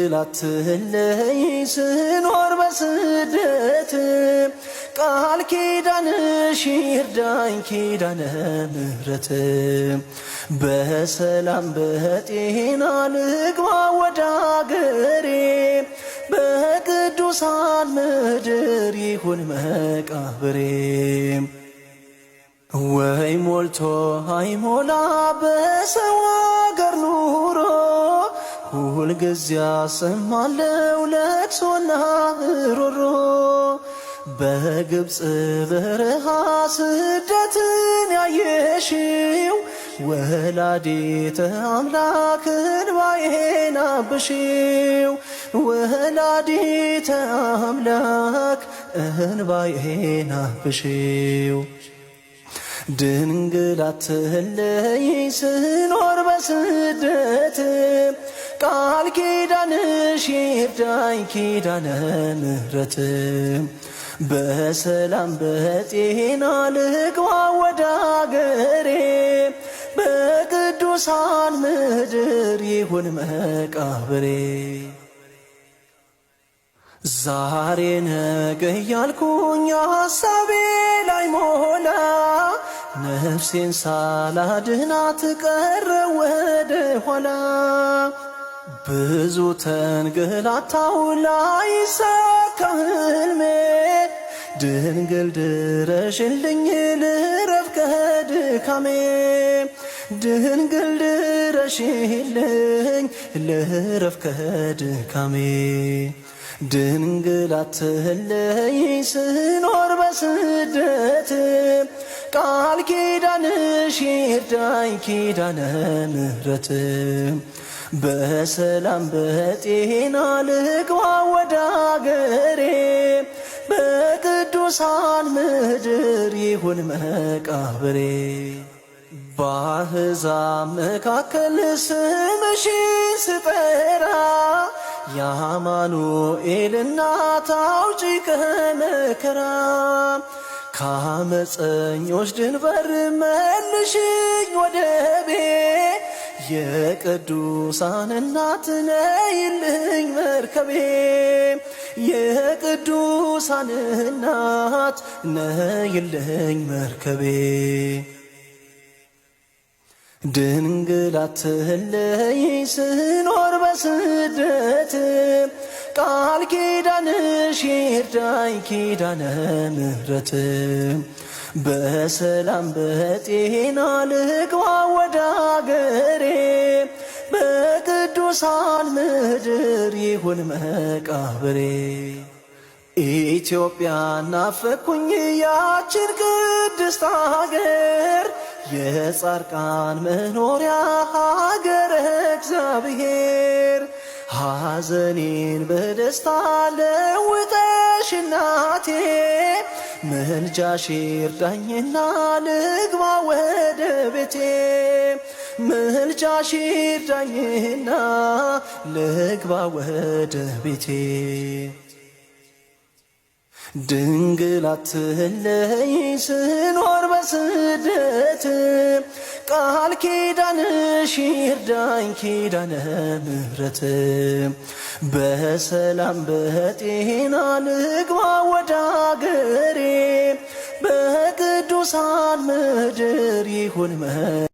እንግላትለይ ስኖር በስደት ቃል ኪዳንሽ ይርዳኝ ኪዳነ ምሕረት በሰላም በጤና ልግባ ወደ አገሬ በቅዱሳን ምድር ይሁን መቃብሬ ወይ ሞልቶ አይሞላ በሰው አገር ኑሮ ሁልጊዜ አሰማለው ለቅሶና ሮሮ በግብፅ በረሃ ስደትን ያየሽው ወላዲተ አምላክ እንባዬን አብሺው ወላዲተ አምላክ እንባዬን አብሺው ድንግል አትለይ ስኖር በስደት ቃል ኪዳንሽ ይርዳኝ ኪዳነ ምሕረት በሰላም በጤና ልግባ ወደ አገሬ በቅዱሳን ምድር ይሁን መቃብሬ ዛሬ ነገ ያልኩኝ ሐሳቤ ላይ ሞላ ነፍሴን ሳላድናት ቀረ ወደ ኋላ ብዙ ተንገላታው ላይሳካ ሕልሜ ድንግል ድረሽልኝ ልረፍ ከድካሜ ድንግል ድረሽልኝ ልረፍ ከድካሜ ድንግል አትለይ ስኖር በስደት ቃል ኪዳንሽ ይርዳኝ ኪዳነ ምሕረት በሰላም በጤና ልግባ ወደ አገሬ በቅዱሳን ምድር ይሁን መቃብሬ በአሕዛብ መካከል ስምሽን ስጠራ የአማኑኤል እናት አውጪ ከመከራ ከአመፀኞች ድንበር መልሽኝ ወደ ቤት የቅዱሳን እናት ነይልኝ መርከቤ የቅዱሳን እናት ነይልኝ መርከቤ ድንግል አትለይ ስኖር በስደት ቃል ኪዳንሽ ይርዳኝ ኪዳነ ምሕረት በሰላም በጤና ልግባ ወደ አገሬ በቅዱሳን ምድር ይሁን መቃብሬ ኢትዮጵያ ናፈኩኝ ያችን ቅድስት አገር የጻድቃን መኖሪያ ሀገረ እግዚአብሔር ሐዘኔን በደስታ ለውጠሽ እናቴ ምልጃሽ ይርዳኝና ልግባ ወደ ቤቴ ምልጃሽ ይርዳኝና ልግባ ወደ ቤቴ ድንግል አትለይ ስኖር በስደት ቃል ኪዳንሽ ይርዳኝ ኪዳነ ምሕረት በሰላም በጤና ልግባ ወደ አገሬ በቅዱሳን ምድር ይሁን